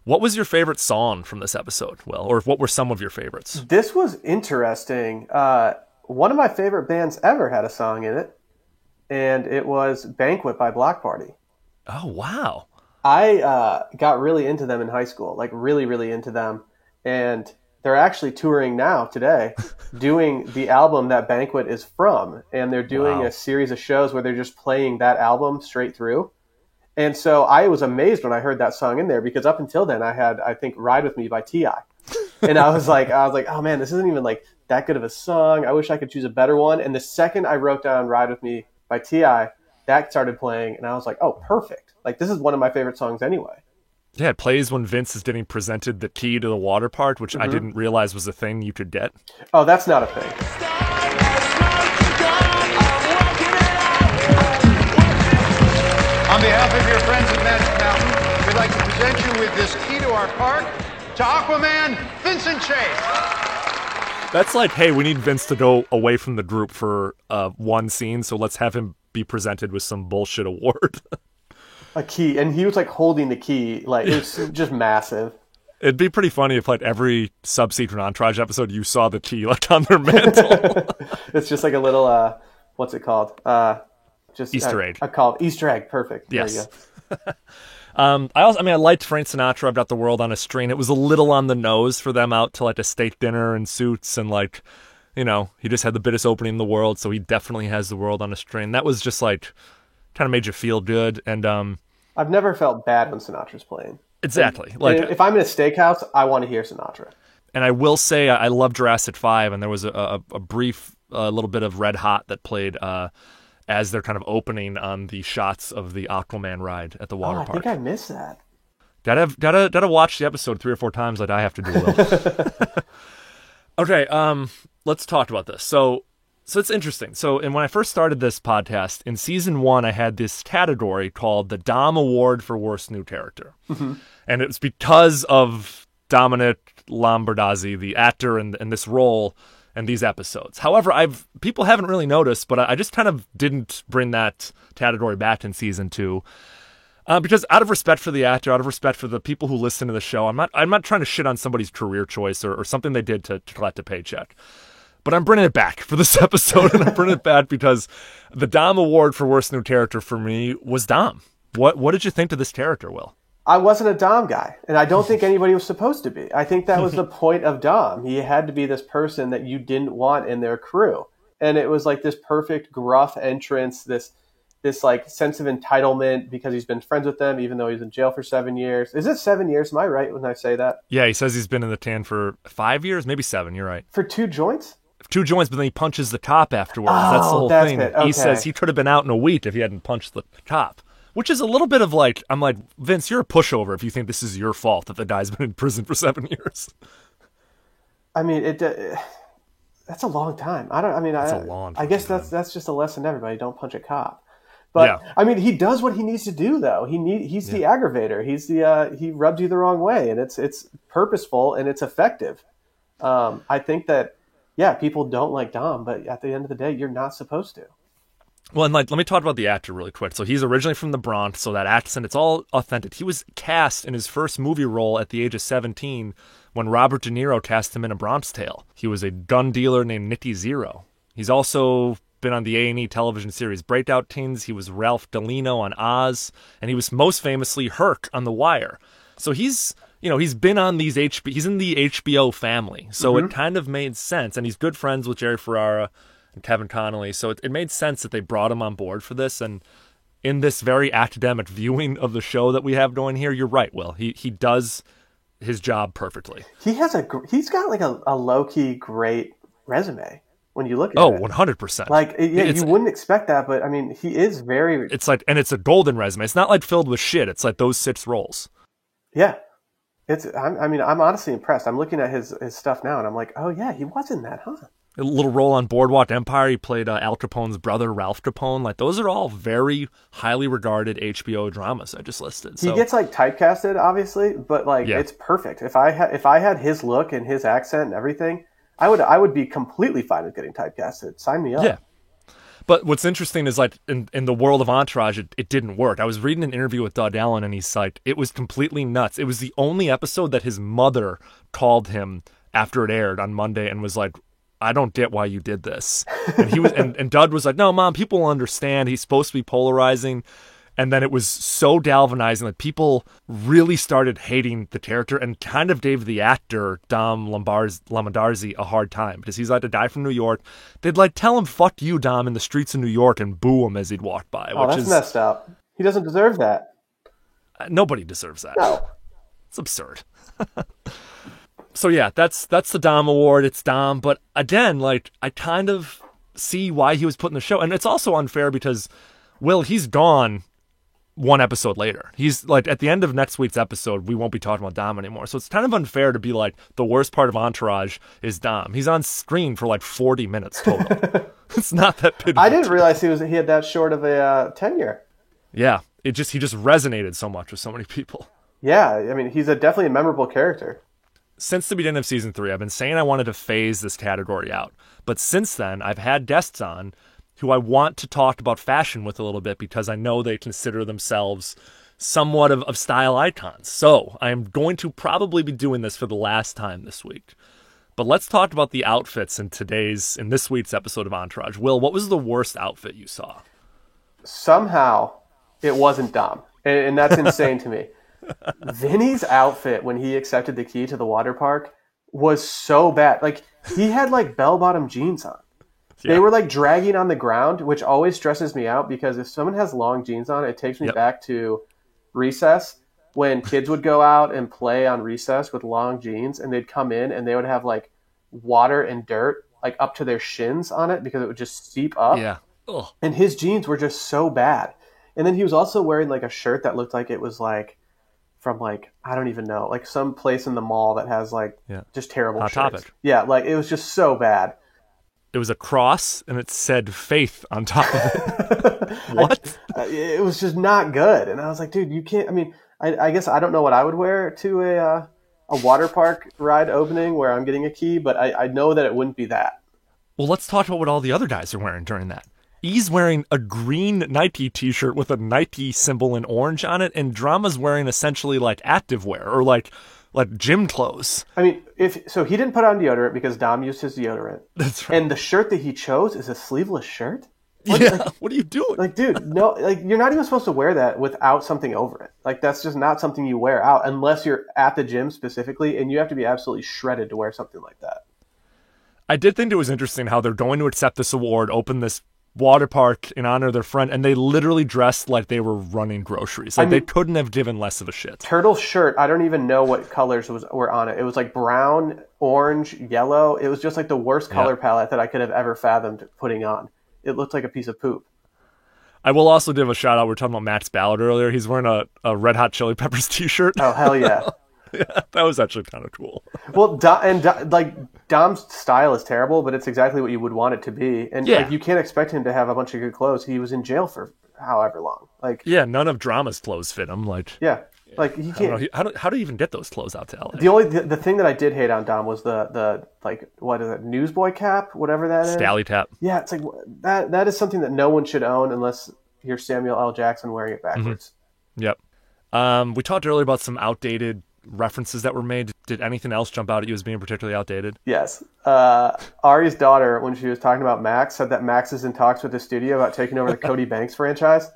What was your favorite song from this episode, Will? Or what were some of your favorites? This was interesting. One of my favorite bands ever had a song in it, and it was Banquet by Block Party. Oh, wow. I got really into them in high school, like really, really into them. And they're actually touring now today, doing the album that Banquet is from. And they're doing a series of shows where they're just playing that album straight through. And so I was amazed when I heard that song in there, because up until then I had, I think, Ride With Me by T.I. And I was like, oh man, this isn't even like that good of a song. I wish I could choose a better one. And the second I wrote down Ride With Me by T.I., that started playing. And I was like, oh, perfect. Like, this is one of my favorite songs anyway. Yeah, it plays when Vince is getting presented the key to the water park, which I didn't realize was a thing you could get. Oh, that's not a thing. On behalf of your friends at Magic Mountain, we'd like to present you with this key to our park to Aquaman Vincent Chase. That's like, hey, we need Vince to go away from the group for one scene, so let's have him be presented with some bullshit award. A key, and he was like holding the key, like it was just massive. It'd be pretty funny if like every subsequent Entourage episode you saw the key like on their mantle. It's just like a little what's it called? Just Easter egg. Called Easter egg. Perfect. Yes. There you go. I liked Frank Sinatra. I've got the world on a string. It was a little on the nose for them out to like a steak dinner and suits, and like, you know, he just had the biggest opening in the world, so he definitely has the world on a string. That was just like kind of made you feel good. And I've never felt bad when Sinatra's playing. Exactly. Like if I'm in a steakhouse, I want to hear Sinatra. And I will say I love Jurassic 5, and there was a brief little bit of Red Hot that played as they're kind of opening on the shots of the Aquaman ride at the water park. I think I missed that. Gotta watch the episode 3 or 4 times like I have to do, Will. Okay, let's talk about this. So it's interesting. So, and when I first started this podcast, in season 1, I had this category called the Dom Award for Worst New Character. Mm-hmm. And it was because of Dominic Lombardozzi, the actor in this role and these episodes. However, people haven't really noticed, but I just kind of didn't bring that category back in season 2. Because out of respect for the actor, out of respect for the people who listen to the show, I'm not trying to shit on somebody's career choice or something they did to collect a paycheck. But I'm bringing it back for this episode, and I'm bringing it back because the Dom Award for Worst New Character for me was Dom. What did you think of this character, Will? I wasn't a Dom guy, and I don't think anybody was supposed to be. I think that was the point of Dom. He had to be this person that you didn't want in their crew. And it was like this perfect gruff entrance, this like sense of entitlement because he's been friends with them, even though he's in jail for 7 years. Is it 7 years? Am I right when I say that? Yeah, he says he's been in the tan for 5 years, maybe 7. You're right. For 2 joints? 2 joints, but then he punches the cop afterwards. That's the whole thing. Okay. He says he could have been out in a week if he hadn't punched the cop. Which is a little bit of like, I'm like, Vince, you're a pushover if you think this is your fault that the guy's been in prison for 7 years. I mean, that's a long time. I guess that's just a lesson to everybody. Don't punch a cop. But yeah. I mean, he does what he needs to do, though. He's the aggravator. He rubs you the wrong way, and it's purposeful and it's effective. I think that yeah, people don't like Dom, but at the end of the day, you're not supposed to. Well, and let me talk about the actor really quick. So he's originally from the Bronx, so that accent, it's all authentic. He was cast in his first movie role at the age of 17 when Robert De Niro cast him in A Bronx Tale. He was a gun dealer named Nicky Zero. He's also been on the A&E television series Breakout Teens. He was Ralph Delino on Oz, and he was most famously Herc on The Wire. So he's been on he's in the HBO family. So it kind of made sense, and he's good friends with Jerry Ferrara and Kevin Connolly, so it made sense that they brought him on board for this. And in this very academic viewing of the show that we have going here, you're right, Will. He does his job perfectly. He's got like a low-key great resume when you look at it. 100%. Like, yeah, you wouldn't expect that, but I mean, he is very... It's like, and it's a golden resume. It's not like filled with shit. It's like those 6 roles. Yeah. I'm honestly impressed. I'm looking at his stuff now, and I'm like, oh yeah, he was in that, huh? A little role on Boardwalk Empire. He played Al Capone's brother, Ralph Capone. Like, those are all very highly regarded HBO dramas I just listed. So. He gets like typecasted, obviously, but like it's perfect. If I had his look and his accent and everything, I would be completely fine with getting typecasted. Sign me up. Yeah. But what's interesting is, like, in the world of Entourage, it didn't work. I was reading an interview with Doug Allen, and he's like, it was completely nuts. It was the only episode that his mother called him after it aired on Monday and was like, I don't get why you did this. And he was, and Doug was like, no, Mom, people will understand. He's supposed to be polarizing. And then it was so galvanizing that people really started hating the character and kind of gave the actor, Dom Lomandarzi, a hard time. Because he's like a guy from New York. They'd like tell him, fuck you, Dom, in the streets of New York and boo him as he'd walk by. Oh, that's messed up. He doesn't deserve that. Nobody deserves that. No. It's absurd. So yeah, that's the Dom Award. It's Dom. But again, like, I kind of see why he was put in the show. And it's also unfair because, Will, he's gone one episode later. He's like, at the end of next week's episode, we won't be talking about Dom anymore. So it's kind of unfair to be like, the worst part of Entourage is Dom. He's on screen for like 40 minutes total. It's not that big. I didn't realize he had that short of a tenure. Yeah, he just resonated so much with so many people. Yeah, I mean, he's definitely a memorable character. Since the beginning of season 3, I've been saying I wanted to phase this category out. But since then, I've had guests on who I want to talk about fashion with a little bit because I know they consider themselves somewhat of style icons. So I am going to probably be doing this for the last time this week. But let's talk about the outfits in this week's episode of Entourage. Will, what was the worst outfit you saw? Somehow, it wasn't Dom. And that's insane to me. Vinny's outfit when he accepted the key to the water park was so bad. Like, he had like bell-bottom jeans on. Yeah. They were like dragging on the ground, which always stresses me out because if someone has long jeans on, it takes me back to recess when kids would go out and play on recess with long jeans, and they'd come in and they would have like water and dirt like up to their shins on it because it would just seep up. Yeah. Ugh. And his jeans were just so bad. And then he was also wearing like a shirt that looked like it was like from like, I don't even know, like some place in the mall that has like just terrible Hot shirts. Topic. Yeah, like it was just so bad. It was a cross and it said faith on top of it. What? It was just not good. And I was like, dude, you can't, I mean, I guess I don't know what I would wear to a water park ride opening where I'm getting a key, but I know that it wouldn't be that. Well, let's talk about what all the other guys are wearing during that. He's wearing a green Nike t-shirt with a Nike symbol in orange on it, and Drama's wearing essentially like activewear or like gym clothes. I mean, so he didn't put on deodorant because Dom used his deodorant. That's right. And the shirt that he chose is a sleeveless shirt? What are you doing? Like, dude, no, like you're not even supposed to wear that without something over it. Like, that's just not something you wear out unless you're at the gym specifically, and you have to be absolutely shredded to wear something like that. I did think it was interesting how they're going to accept this award, open this water park in honor of their friend, and they literally dressed like they were running groceries. Like, they couldn't have given less of a shit. Turtle's shirt, I don't even know what colors were on it. It was like brown, orange, yellow. It was just like the worst color palette that I could have ever fathomed putting on. It looked like a piece of poop. I will also give a shout out. We were talking about Max Ballard earlier. He's wearing a Red Hot Chili Peppers t-shirt. Oh, hell yeah. Yeah, that was actually kind of cool. Well, Dom's style is terrible, but it's exactly what you would want it to be. And like, you can't expect him to have a bunch of good clothes. He was in jail for however long. Like, yeah, none of Drama's clothes fit him. Like, yeah, Like he can't. How do you even get those clothes out to LA? The thing that I did hate on Dom was the like, what is it, newsboy cap, whatever that is. Stally tap. Yeah, it's like that is something that no one should own unless you're Samuel L. Jackson wearing it backwards. Mm-hmm. Yep. We talked earlier about some outdated references that were made. Did anything else jump out at you as being particularly outdated? Yes. Ari's daughter, when she was talking about Max, said that Max is in talks with the studio about taking over the Cody Banks franchise.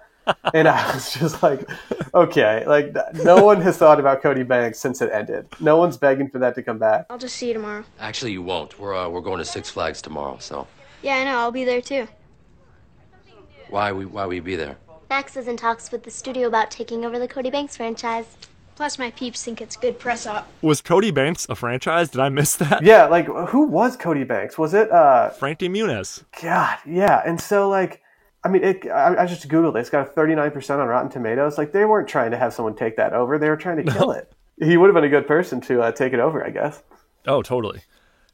And I was just like, okay, like no one has thought about Cody Banks since it ended. No one's begging for that to come back. I'll just see you tomorrow. Actually, you won't. We're going to Six Flags tomorrow, so. Yeah, I know. I'll be there too. Why will you be there? Max is in talks with the studio about taking over the Cody Banks franchise. Plus, my peeps think it's good press up. Was Cody Banks a franchise? Did I miss that? Yeah, like who was Cody Banks? Was it Frankie Muniz? God, yeah. And so like, I mean, I just Googled it. It's got a 39% on Rotten Tomatoes. Like, they weren't trying to have someone take that over. They were trying to kill it. He would have been a good person to take it over, I guess. Oh, totally.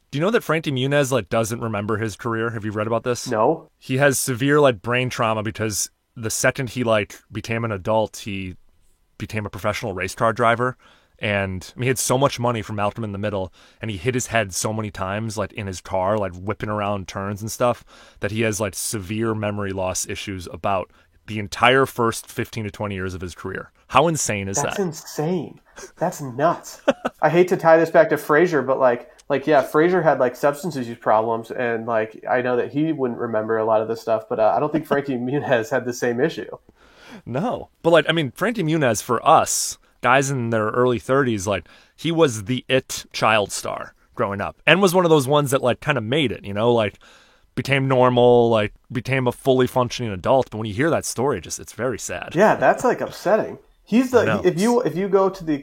Do you know that Frankie Muniz doesn't remember his career? Have you read about this? No. He has severe brain trauma because the second he became an adult, he became a professional race car driver. And he had so much money from Malcolm in the Middle, and he hit his head so many times, in his car, whipping around turns and stuff, that he has severe memory loss issues about the entire first 15 to 20 years of his career. How insane is that? That's insane. That's nuts. I hate to tie this back to Frasier, but yeah, Frasier had substance use problems, and I know that he wouldn't remember a lot of this stuff, but I don't think Frankie Muniz had the same issue. No, but Frankie Muniz for us, guys in their early 30s, he was the it child star growing up, and was one of those ones that kind of made it, became normal, became a fully functioning adult. But when you hear that story, it's very sad. Yeah, that's upsetting. He's if you go to the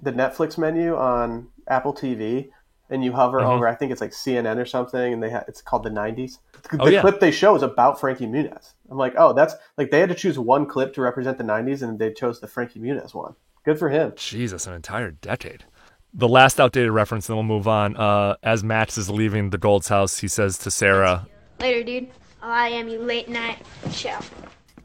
Netflix menu on Apple TV and you hover over, I think it's CNN or something, and it's called the 90s. The clip they show is about Frankie Muniz. I'm like, oh, that's they had to choose one clip to represent the 90s, and they chose the Frankie Muniz one. Good for him. Jesus, an entire decade. The last outdated reference, then we'll move on. As Max is leaving the Gold's house, he says to Sarah, "Later, dude. I am you late night show."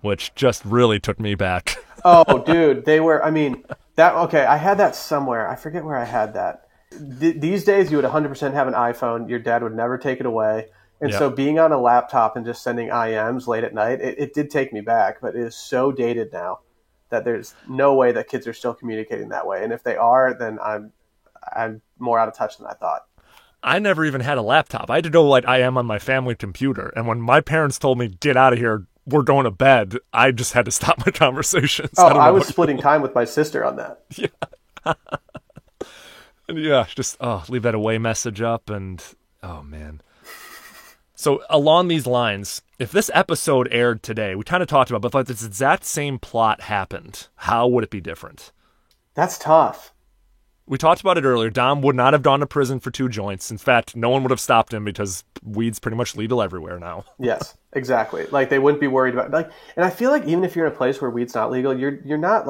Which just really took me back. Oh, dude, they were. I mean, I had that somewhere. I forget where I had that. These days, you would 100% have an iPhone. Your dad would never take it away. And so being on a laptop and just sending IMs late at night, it did take me back, but it is so dated now that there's no way that kids are still communicating that way. And if they are, then I'm more out of touch than I thought. I never even had a laptop. I had to go IM on my family computer. And when my parents told me, get out of here, we're going to bed, I just had to stop my conversations. Oh, I was splitting time with my sister on that. Yeah. Yeah, just leave that away message up, and oh man. So along these lines, if this episode aired today, we kind of talked about, but if this exact same plot happened, how would it be different? That's tough. We talked about it earlier. Dom would not have gone to prison for 2 joints. In fact, no one would have stopped him because weed's pretty much legal everywhere now. Yes, exactly. They wouldn't be worried about and I feel even if you're in a place where weed's not legal, you're not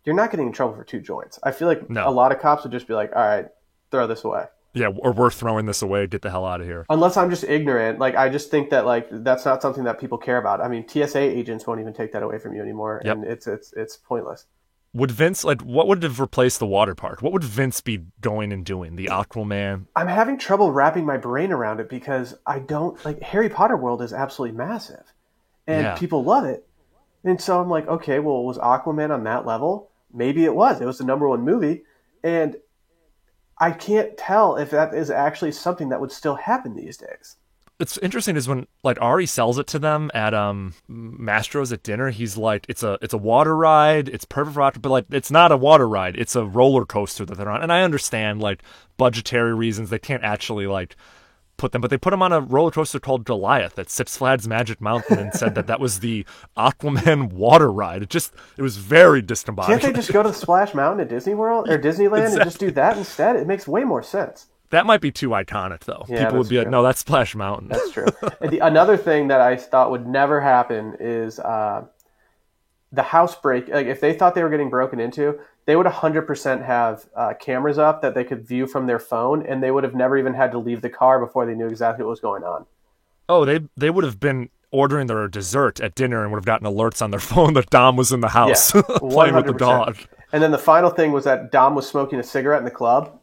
you're not getting in trouble for 2 joints. I feel a lot of cops would just be all right, throw this away. Yeah, or we're throwing this away. Get the hell out of here. Unless I'm just ignorant. I just think that that's not something that people care about. I mean, TSA agents won't even take that away from you anymore, and it's pointless. Would Vince what would have replaced the water park? What would Vince be going and doing? The Aquaman? I'm having trouble wrapping my brain around it because I don't Harry Potter World is absolutely massive, and people love it, and so I'm like, okay, well, was Aquaman on that level? Maybe it was. It was the #1 movie, and I can't tell if that is actually something that would still happen these days. It's interesting is when Ari sells it to them at Mastro's at dinner, he's like, it's a water ride, it's perfect for water, but it's not a water ride, it's a roller coaster that they're on. And I understand budgetary reasons, they can't actually put them, but they put them on a roller coaster called Goliath at Six Flags Magic Mountain and said that was the Aquaman water ride. It was very discombobulated. Can't they just go to Splash Mountain at Disney World or Disneyland and just do that instead? It makes way more sense. That might be too iconic, though. Yeah, people would be true. like, no, that's Splash Mountain. That's true. And another thing that I thought would never happen is the house break. If they thought they were getting broken into, they would 100% have cameras up that they could view from their phone, and they would have never even had to leave the car before they knew exactly what was going on. Oh, they would have been ordering their dessert at dinner and would have gotten alerts on their phone that Dom was in the house playing with the dog. And then the final thing was that Dom was smoking a cigarette in the club.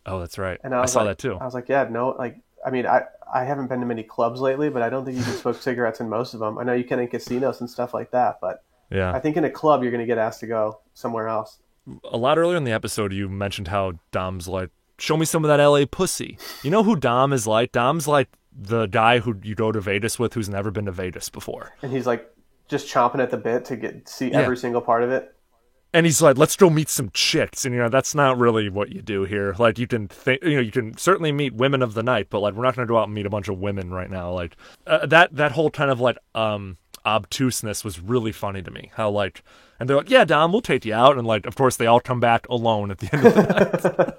Oh, that's right. And I saw like, that too. I was like, yeah, no, like, I mean, I haven't been to many clubs lately, but I don't think you can smoke cigarettes in most of them. I know you can in casinos and stuff like that, but yeah, I think in a club you're going to get asked to go somewhere else. A lot earlier in the episode, you mentioned how Dom's like, show me some of that LA pussy. You know who Dom is like? Dom's like the guy who you go to Vegas with who's never been to Vegas before. And he's like just chomping at the bit to see every single part of it. And he's like, let's go meet some chicks. And, that's not really what you do here. Like, you can you can certainly meet women of the night, but, like, we're not going to go out and meet a bunch of women right now. Like, that whole kind of, like, obtuseness was really funny to me. How, like, and they're like, yeah, Dom, we'll take you out. And, like, of course, they all come back alone at the end of the night.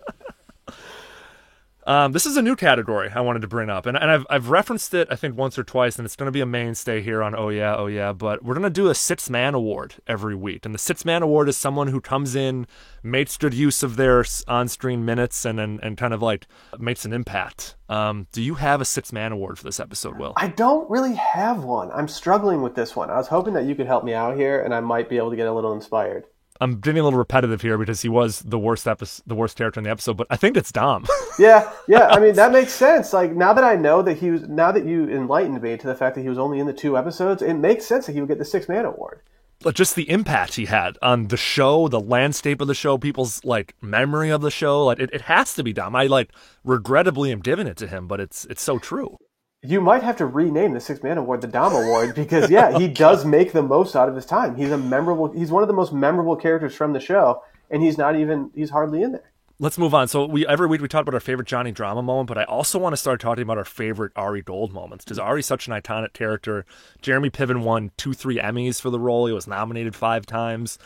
This is a new category I wanted to bring up, and I've referenced it I think once or twice, and it's going to be a mainstay here on Oh Yeah, but we're going to do a Sits Man Award every week, and the Sits Man Award is someone who comes in, makes good use of their on-screen minutes, and kind of like makes an impact. Do you have a Sits Man Award for this episode, Will? I don't really have one. I'm struggling with this one. I was hoping that you could help me out here, and I might be able to get a little inspired. I'm getting a little repetitive here because he was the worst character in the episode, but I think it's Dom. Yeah. I mean, that makes sense. Like, now that I know that now that you enlightened me to the fact that he was only in the 2 episodes, it makes sense that he would get the Sits Man Award. But just the impact he had on the show, the landscape of the show, people's like memory of the show, like it has to be Dom. I like regrettably am giving it to him, but it's so true. You might have to rename the Sits Man Award the Dom Award because, yeah, he does make the most out of his time. He's one of the most memorable characters from the show, and he's hardly in there. Let's move on. So every week we talk about our favorite Johnny Drama moment, but I also want to start talking about our favorite Ari Gold moments because Ari's such an iconic character. Jeremy Piven won 2-3 Emmys for the role. He was nominated 5 times.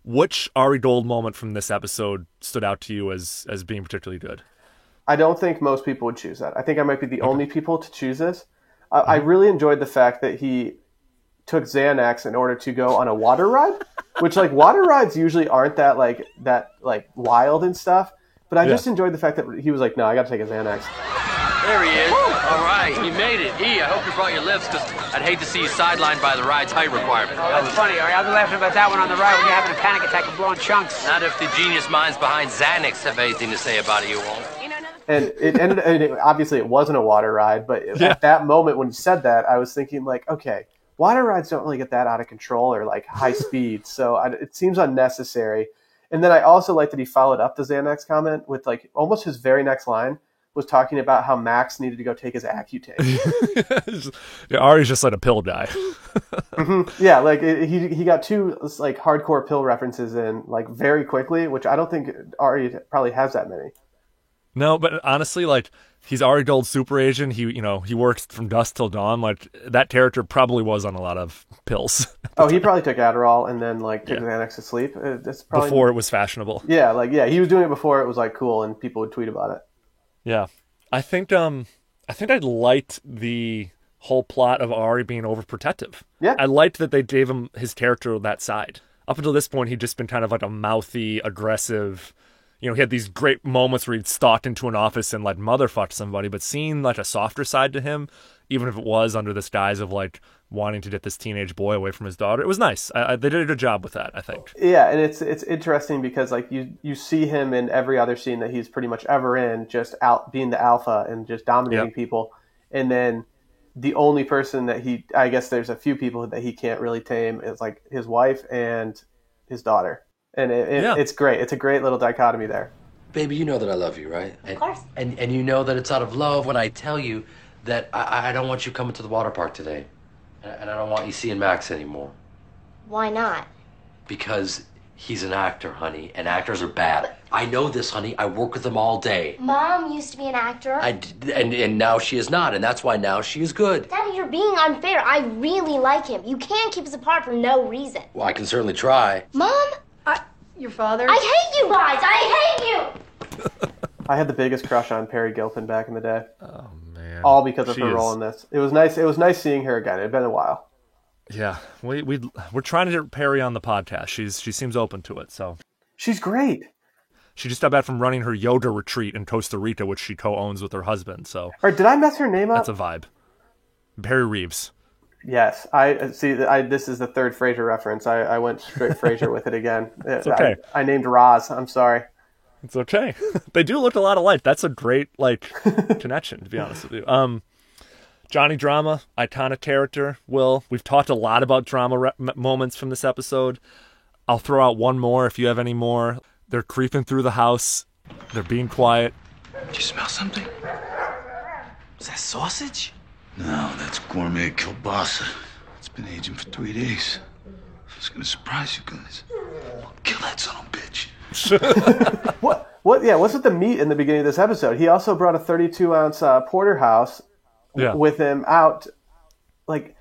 Which Ari Gold moment from this episode stood out to you as being particularly good? I don't think most people would choose that. I think I might be the only people to choose this. I really enjoyed the fact that he took Xanax in order to go on a water ride, which like water rides usually aren't that wild and stuff. But I just enjoyed the fact that he was like, no, I got to take a Xanax. There he is. All right, you made it. E, I hope you brought your lifts because I'd hate to see you sidelined by the ride's height requirement. Oh, that's funny. I'll be laughing about that one on the ride when you're having a panic attack and blowing chunks. Not if the genius minds behind Xanax have anything to say about it, you won't. And obviously it wasn't a water ride, but at that moment when you said that, I was thinking like, okay, water rides don't really get that out of control or like high speed, so it seems unnecessary. And then I also like that he followed up the Xanax comment with like almost his very next line was talking about how Max needed to go take his Accutane. Ari's just like a pill guy. Mm-hmm. Yeah, like he got 2 like hardcore pill references in like very quickly, which I don't think Ari probably has that many. No, but honestly, like he's Ari Gold super agent. He works from dusk till dawn. Like that character probably was on a lot of pills. Oh, he probably took Adderall and then like took Xanax to sleep. That's probably before it was fashionable. Yeah, he was doing it before it was like cool and people would tweet about it. Yeah, I think I liked the whole plot of Ari being overprotective. Yeah, I liked that they gave him his character that side. Up until this point, he'd just been kind of like a mouthy, aggressive. He had these great moments where he'd stalk into an office and like motherfuck somebody, but seeing like a softer side to him, even if it was under this guise of like wanting to get this teenage boy away from his daughter, it was nice. They did a good job with that, I think. Yeah, and it's interesting because like you see him in every other scene that he's pretty much ever in, just out being the alpha and just dominating people, and then the only person that I guess there's a few people that he can't really tame is like his wife and his daughter. And it's great. It's a great little dichotomy there. Baby, you know that I love you, right? Of course. And you know that it's out of love when I tell you that I don't want you coming to the water park today. And I don't want you seeing Max anymore. Why not? Because he's an actor, honey, and actors are bad. I know this, honey. I work with them all day. Mom used to be an actor. And now she is not, and that's why now she is good. Daddy, you're being unfair. I really like him. You can't keep us apart for no reason. Well, I can certainly try. Mom? Your father? I hate you guys! I hate you! I had the biggest crush on Perry Gilpin back in the day. Oh, man. All because of her role in this. It was nice. It was nice seeing her again. It had been a while. Yeah, we're trying to get Perry on the podcast. She seems open to it, so. She's great. She just got back from running her yoga retreat in Costa Rica, which she co-owns with her husband, so. Or did I mess her name up? That's a vibe. Perry Reeves. Yes, I see. This is the third Frasier reference. I went straight Frasier with it again. It's okay. I named Roz. I'm sorry. It's okay. They do look a lot alike. That's a great connection, to be honest with you. Johnny Drama, iconic character. Will, we've talked a lot about drama moments from this episode. I'll throw out one more if you have any more. They're creeping through the house. They're being quiet. Did you smell something? Is that sausage? No, that's gourmet kielbasa. It's been aging for 3 days. It's gonna surprise you guys. Kill that son of a bitch. What? Yeah, what's with the meat in the beginning of this episode? He also brought a 32-ounce porterhouse with him out. Like,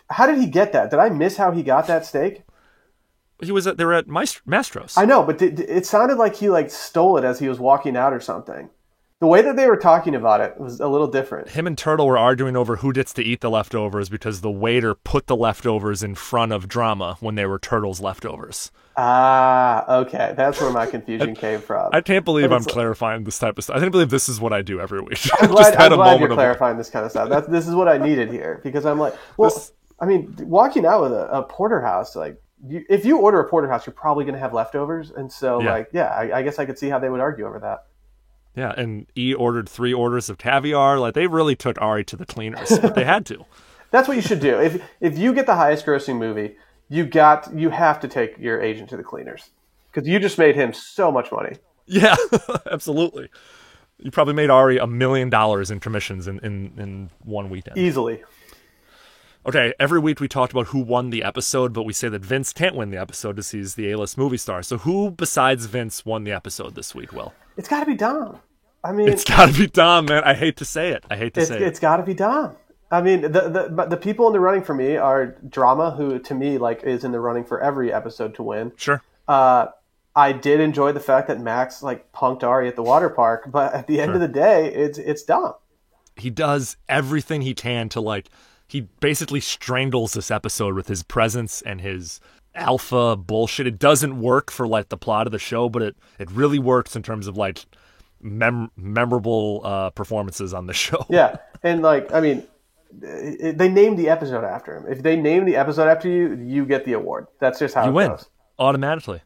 how did he get that? Did I miss how he got that steak? They were at Mastro's. I know, but it sounded like he stole it as he was walking out or something. The way that they were talking about it was a little different. Him and Turtle were arguing over who gets to eat the leftovers because the waiter put the leftovers in front of Drama when they were Turtle's leftovers. Ah, okay. That's where my confusion came from. I can't believe I'm clarifying this type of stuff. I can't believe this is what I do every week. I'm glad you're clarifying this kind of stuff. This is what I needed here because I'm like, walking out with a porterhouse, if you order a porterhouse, you're probably going to have leftovers. And so, I guess I could see how they would argue over that. Yeah, and E ordered 3 orders of caviar. They really took Ari to the cleaners, but they had to. That's what you should do. If you get the highest grossing movie, you have to take your agent to the cleaners because you just made him so much money. Yeah, absolutely. You probably made Ari $1 million in commissions in one weekend. Easily. Okay, every week we talked about who won the episode, but we say that Vince can't win the episode because he's the A-list movie star. So who besides Vince won the episode this week, Will? It's got to be Dom. It's got to be Dom, man. I hate to say it. It's got to be Dom. I mean, the people in the running for me are Drama, who to me is in the running for every episode to win. Sure. I did enjoy the fact that Max punked Ari at the water park, but at the end of the day, it's Dom. He does everything he can to he basically strangles this episode with his presence and his alpha bullshit. It doesn't work for the plot of the show, but it really works in terms of memorable performances on the show. Yeah, and they named the episode after him. If they name the episode after you, you get the award. That's just how you it win goes. Automatically.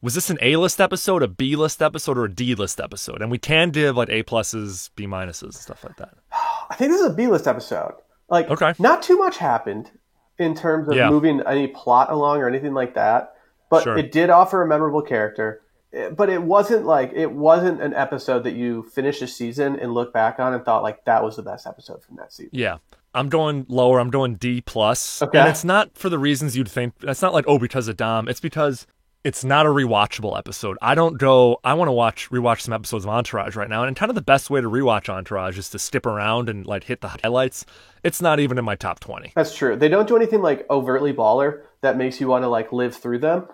Was this an A-list episode, a B-list episode, or a D-list episode? And we can give A+, B-, and stuff like that. I think this is a B-list episode. Not too much happened in terms of moving any plot along or anything like that, but it did offer a memorable character. But it wasn't an episode that you finish a season and look back on and thought that was the best episode from that season. Yeah. I'm going lower. I'm going D+. Okay. And it's not for the reasons you'd think. It's not because of Dom. It's because it's not a rewatchable episode. I want to rewatch some episodes of Entourage right now. And kind of the best way to rewatch Entourage is to skip around and hit the highlights. It's not even in my top 20. That's true. They don't do anything overtly baller that makes you want to live through them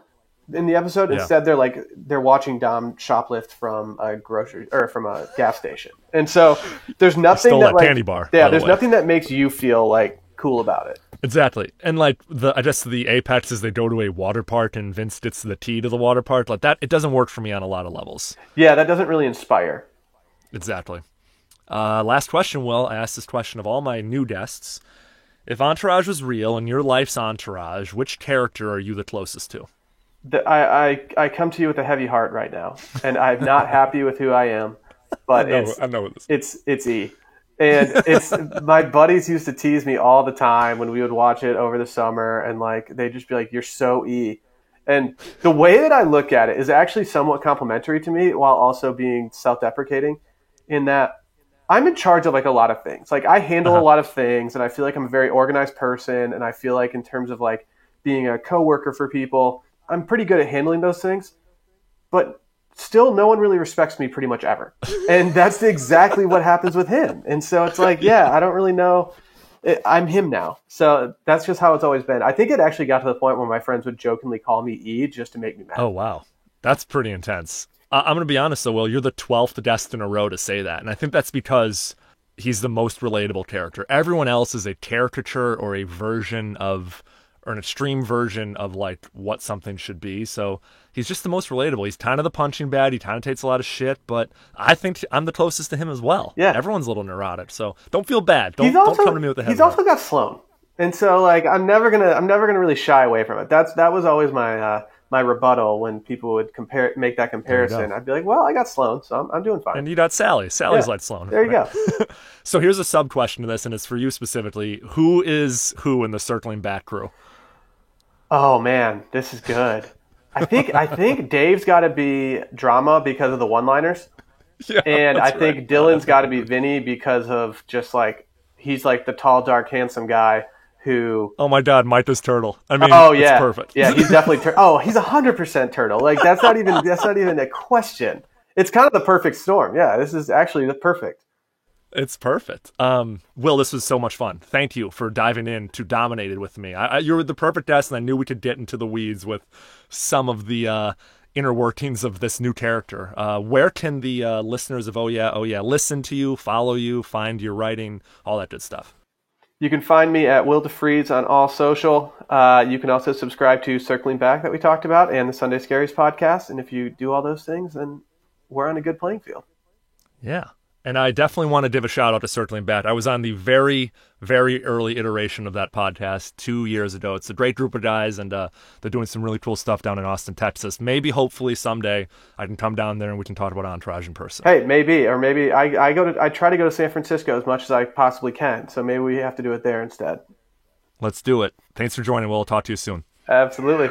in the episode. Instead, they're watching Dom shoplift from a grocery or from a gas station, and so there's nothing that candy bar. Yeah, there's nothing that makes you feel cool about it. Exactly, and I guess the apex is they go to a water park and Vince gets the tea to the water park that. It doesn't work for me on a lot of levels. Yeah, that doesn't really inspire. Exactly. Last question, Will. I asked this question of all my new guests. If Entourage was real and your life's Entourage, which character are you the closest to? I come to you with a heavy heart right now, and I'm not happy with who I am, but I know it's E. And it's my buddies used to tease me all the time when we would watch it over the summer, and they'd just be like, "You're so E." And the way that I look at it is actually somewhat complimentary to me, while also being self-deprecating, in that I'm in charge of a lot of things. I handle a lot of things, and I feel like I'm a very organized person, and I feel like in terms of being a coworker for people, I'm pretty good at handling those things. But still, no one really respects me pretty much ever. And that's exactly what happens with him. And so it's I don't really know. I'm him now. So that's just how it's always been. I think it actually got to the point where my friends would jokingly call me E just to make me mad. Oh, wow. That's pretty intense. I'm going to be honest, though, Will. You're the 12th guest in a row to say that. And I think that's because he's the most relatable character. Everyone else is a caricature or a version of, or an extreme version of what something should be. So he's just the most relatable. He's kind of the punching bag. He kind of takes a lot of shit, but I think I'm the closest to him as well. Yeah. Everyone's a little neurotic, so don't feel bad. Don't come to me with the head. He's also got Sloane. And so, like, I'm never gonna really shy away from it. That was always my my rebuttal when people would make that comparison. I'd be like, well, I got Sloane, so I'm doing fine. And you got Sally. Sally's like Sloane. There you go. So here's a sub question to this, and it's for you specifically. Who is who in the Circling Back crew? Oh man, this is good. I think Dave's got to be drama because of the one-liners, and I think Dylan's got to be Vinny because of just like he's like the tall, dark, handsome guy who. Oh my God, Midas Turtle. I mean, yeah, it's perfect. Yeah, he's definitely. He's 100% Turtle. Like that's not even a question. It's kind of the perfect storm. Yeah, this is actually the perfect. It's perfect. Will, this was so much fun. Thank you for diving in to Dominated with me. You were the perfect guest, and I knew we could get into the weeds with some of the inner workings of this new character. Where can the listeners of Oh Yeah, listen to you, follow you, find your writing, all that good stuff? You can find me at Will DeFries on all social. You can also subscribe to Circling Back that we talked about and the Sunday Scaries podcast. And if you do all those things, then we're on a good playing field. Yeah. And I definitely want to give a shout out to Circling Back. I was on the very, very early iteration of that podcast 2 years ago. It's a great group of guys, and they're doing some really cool stuff down in Austin, Texas. Maybe, hopefully, someday I can come down there and we can talk about Entourage in person. Hey, maybe, or maybe I try to go to San Francisco as much as I possibly can. So maybe we have to do it there instead. Let's do it. Thanks for joining. We'll talk to you soon. Absolutely.